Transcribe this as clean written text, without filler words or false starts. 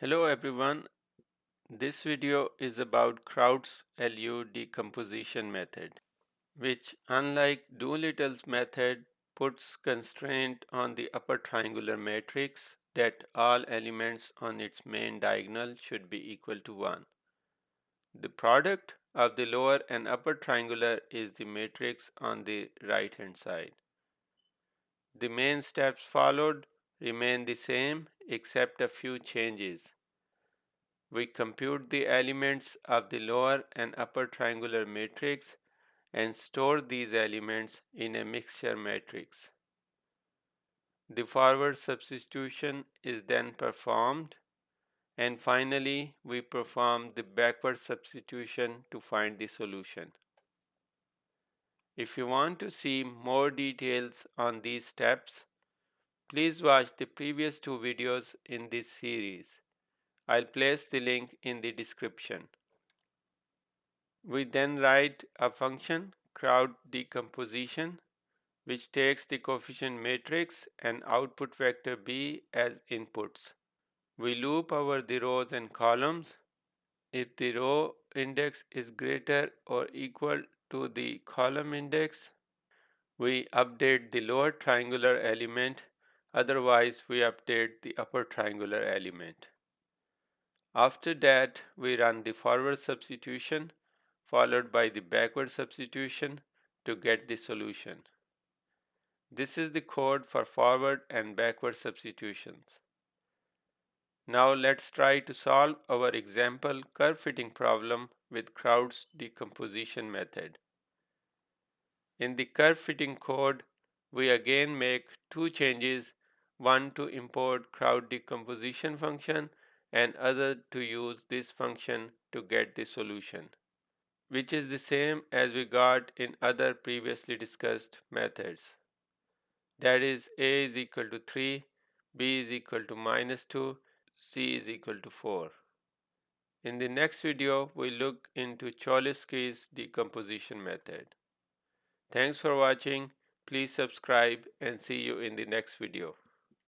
Hello everyone, this video is about Crout's LU decomposition method, which unlike Doolittle's method puts constraint on the upper triangular matrix that all elements on its main diagonal should be equal to 1. The product of the lower and upper triangular is the matrix on the right hand side. The main steps followed remain the same except a few changes. We compute the elements of the lower and upper triangular matrix and store these elements in a mixture matrix. The forward substitution is then performed, and finally we perform the backward substitution to find the solution. If you want to see more details on these steps, please watch the previous two videos in this series. I'll place the link in the description. We then write a function, Crout decomposition, which takes the coefficient matrix and output vector b as inputs. We loop over the rows and columns. If the row index is greater or equal to the column index, we update the lower triangular element, otherwise we update the upper triangular element. After that, we run the forward substitution followed by the backward substitution to get the solution. This is the code for forward and backward substitutions. Now let's try to solve our example curve fitting problem with Crout's decomposition method. In the curve fitting code, we again make two changes, one to import Crout decomposition function and other to use this function to get the solution, which is the same as we got in other previously discussed methods. That is, a is equal to 3, b is equal to -2, c is equal to 4. In the next video, we look into Cholesky's decomposition method. Thanks for watching. Please subscribe and see you in the next video.